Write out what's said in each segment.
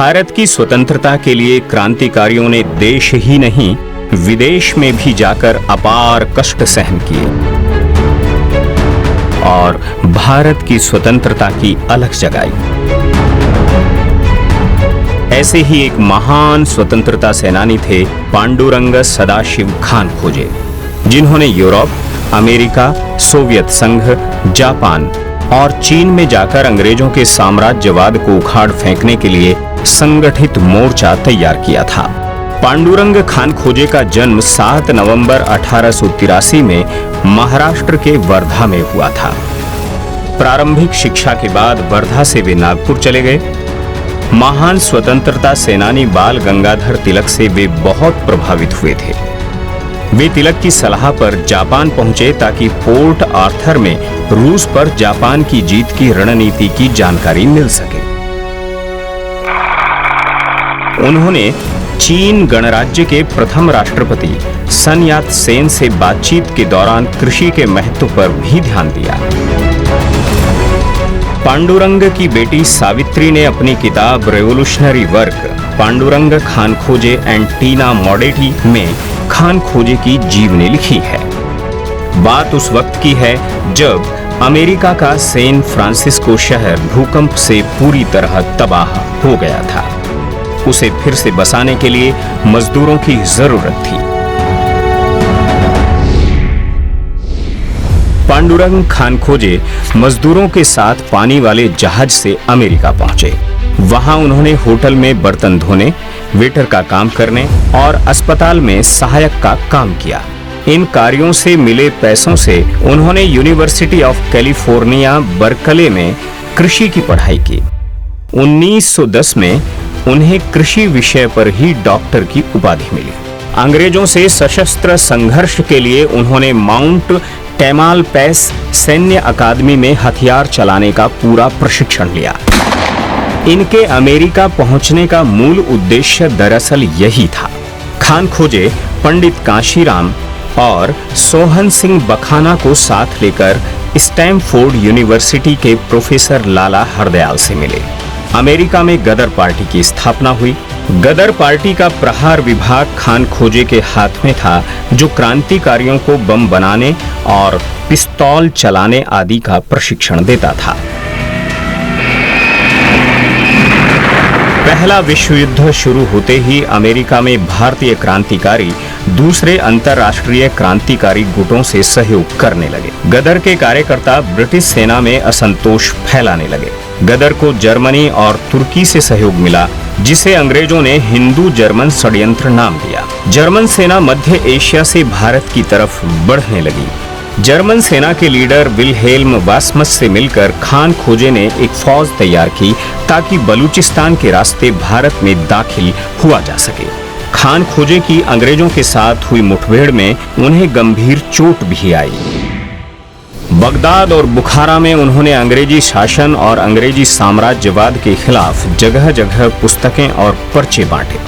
भारत की स्वतंत्रता के लिए क्रांतिकारियों ने देश ही नहीं विदेश में भी जाकर अपार कष्ट सहन किए और भारत की स्वतंत्रता की अलख जगाई। ऐसे ही एक महान स्वतंत्रता सेनानी थे पांडुरंग सदाशिव खान खोजे, जिन्होंने यूरोप, अमेरिका, सोवियत संघ, जापान और चीन में जाकर अंग्रेजों के साम्राज्यवाद को उखाड़ फेंकने के लिए संगठित मोर्चा तैयार किया था। पांडुरंग खान खोजे का जन्म 7 नवंबर 1883 में महाराष्ट्र के वर्धा में हुआ था। प्रारंभिक शिक्षा के बाद वर्धा से वे नागपुर चले गए। महान स्वतंत्रता सेनानी बाल गंगाधर तिलक से वे बहुत प्रभावित हुए थे। वे तिलक की सलाह पर जापान पहुंचे ताकि पोर्ट आर्थर में रूस पर जापान की जीत की रणनीति की जानकारी मिल सके। उन्होंने चीन गणराज्य के प्रथम राष्ट्रपति सन यात सेन से बातचीत के दौरान कृषि के महत्व पर भी ध्यान दिया। पांडुरंग की बेटी सावित्री ने अपनी किताब रेवोल्यूशनरी वर्क पांडुरंग खान खोजे एंड टीना मॉडेटी में खान खोजे की जीवनी लिखी है। बात उस वक्त की है जब अमेरिका का सैन फ्रांसिस्को शहर भूकंप से पूरी तरह तबाह हो गया था। उसे फिर से बसाने के लिए मजदूरों की जरूरत थी। पांडुरंग खान खोजे मजदूरों के साथ पानी वाले जहाज से अमेरिका पहुंचे। वहां उन्होंने होटल में बर्तन धोने, वेटर का काम करने और अस्पताल में सहायक का काम किया। इन कार्यों से मिले पैसों से उन्होंने यूनिवर्सिटी ऑफ कैलिफोर्निया बर्कले में कृषि की पढ़ाई की। 1910 में उन्हें कृषि विषय पर ही डॉक्टर की उपाधि मिली। अंग्रेजों से सशस्त्र संघर्ष के लिए उन्होंने माउंट टैमालपैस सैन्य अकादमी में हथियार चलाने का पूरा प्रशिक्षण लिया। इनके अमेरिका पहुंचने का मूल उद्देश्य दरअसल यही था। खान खोजे पंडित कांशीराम और सोहन सिंह बखाना को साथ लेकर स्टैमफोर्ड यूनिवर्सिटी के प्रोफेसर लाला हरदयाल से मिले। अमेरिका में गदर पार्टी की स्थापना हुई। गदर पार्टी का प्रहार विभाग खान खोजे के हाथ में था, जो क्रांतिकारियों को बम बनाने और पिस्तौल चलाने आदि का प्रशिक्षण देता था। पहला विश्व युद्ध शुरू होते ही अमेरिका में भारतीय क्रांतिकारी दूसरे अंतर्राष्ट्रीय क्रांतिकारी गुटों से सहयोग करने लगे। गदर के कार्यकर्ता ब्रिटिश सेना में असंतोष फैलाने लगे। गदर को जर्मनी और तुर्की से सहयोग मिला, जिसे अंग्रेजों ने हिंदू जर्मन षड्यंत्र नाम दिया। जर्मन सेना मध्य एशिया से भारत की तरफ बढ़ने लगी। जर्मन सेना के लीडर विल्हेल्म वासमस से मिलकर खान खोजे ने एक फौज तैयार की ताकि बलूचिस्तान के रास्ते भारत में दाखिल हुआ जा सके। खान खोजे की अंग्रेजों के साथ हुई मुठभेड़ में उन्हें गंभीर चोट भी आई। बगदाद और बुखारा में उन्होंने अंग्रेजी शासन और अंग्रेजी साम्राज्यवाद के खिलाफ जगह जगह पुस्तकें और पर्चे बांटे।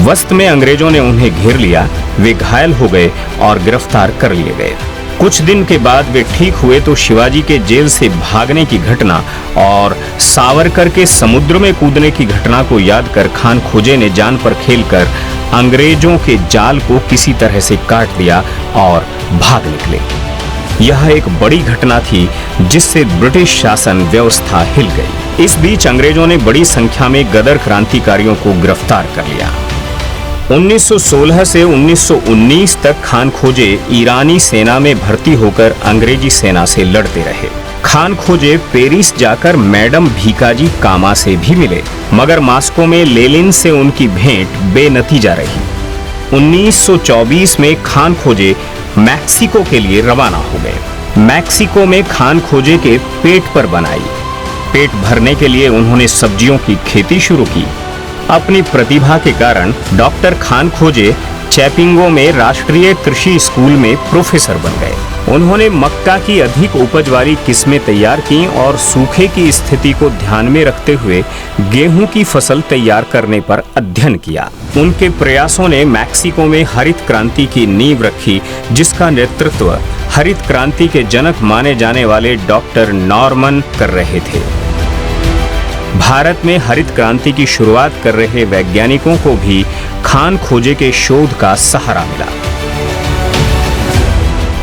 वस्त में अंग्रेजों ने उन्हें घेर लिया। वे घायल हो गए और गिरफ्तार कर लिए गए। कुछ दिन के बाद वे ठीक हुए तो शिवाजी के जेल से भागने की घटना और सावरकर के समुद्र में कूदने की घटना को याद कर खान खोजे ने जान पर खेलकर अंग्रेजों के जाल को किसी तरह से काट दिया और भाग निकले। यह एक बड़ी घटना थी जिससे ब्रिटिश शासन व्यवस्था हिल गई। इस बीच अंग्रेजों ने बड़ी संख्या में गदर क्रांतिकारियों को गिरफ्तार कर लिया। 1916 से 1919 तक खान खोजे ईरानी सेना में भर्ती होकर अंग्रेजी सेना से लड़ते रहे। खान खोजे पेरिस जाकर मैडम भीकाजी कामा से भी मिले, मगर मास्को में लेनिन से उनकी भेंट बेनतीजा रही। 1924 में खान खोजे मैक्सिको के लिए रवाना हो गए। मैक्सिको में खान खोजे के पेट पर बनाई। पेट भरने के लिए उन्होंने सब्जियों की खेती शुरू की। अपनी प्रतिभा के कारण डॉक्टर खान खोजे चैपिंगो में राष्ट्रीय कृषि स्कूल में प्रोफेसर बन गए। उन्होंने मक्का की अधिक उपज वाली किस्में तैयार की और सूखे की स्थिति को ध्यान में रखते हुए गेहूं की फसल तैयार करने पर अध्ययन किया। उनके प्रयासों ने मैक्सिको में हरित क्रांति की नींव रखी, जिसका नेतृत्व हरित क्रांति के जनक माने जाने वाले डॉक्टर नॉर्मन कर रहे थे। भारत में हरित क्रांति की शुरुआत कर रहे वैज्ञानिकों को भी खान खोजे के शोध का सहारा मिला।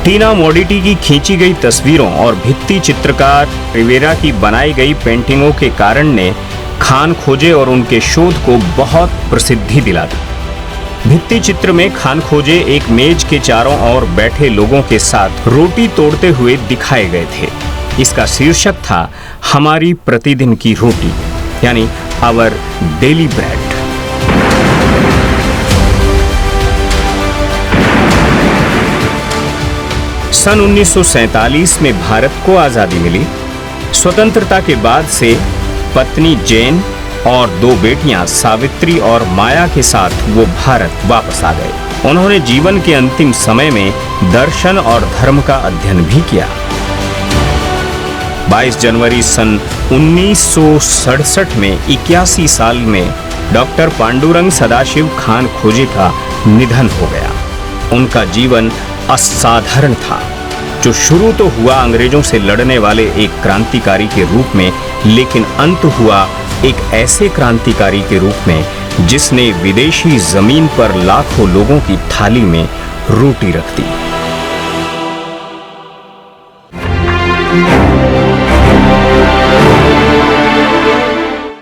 टीना मोडिटी की खींची गई तस्वीरों और भित्ति चित्रकार रिवेरा की बनाई गई पेंटिंगों के कारण ने खान खोजे और उनके शोध को बहुत प्रसिद्धि दिला दी। भित्ति चित्र में खान खोजे एक मेज के चारों ओर बैठे लोगों के साथ रोटी तोड़ते हुए दिखाए गए थे। इसका शीर्षक था हमारी प्रतिदिन की रोटी, यानी आवर डेली ब्रेड। सन 1947 में भारत को आजादी मिली। स्वतंत्रता के बाद से पत्नी जैन और 2 बेटियां सावित्री और माया के साथ वो भारत वापस आ गए। उन्होंने जीवन के अंतिम समय में दर्शन और धर्म का अध्ययन भी किया। 22 जनवरी सन 1967 में 81 साल में डॉक्टर पांडुरंग सदाशिव खान खोजे का निधन हो गया। उनका जीवन असाधारण था, जो शुरू तो हुआ अंग्रेजों से लड़ने वाले एक क्रांतिकारी के रूप में, लेकिन अंत हुआ एक ऐसे क्रांतिकारी के रूप में जिसने विदेशी जमीन पर लाखों लोगों की थाली में रोटी रख दी।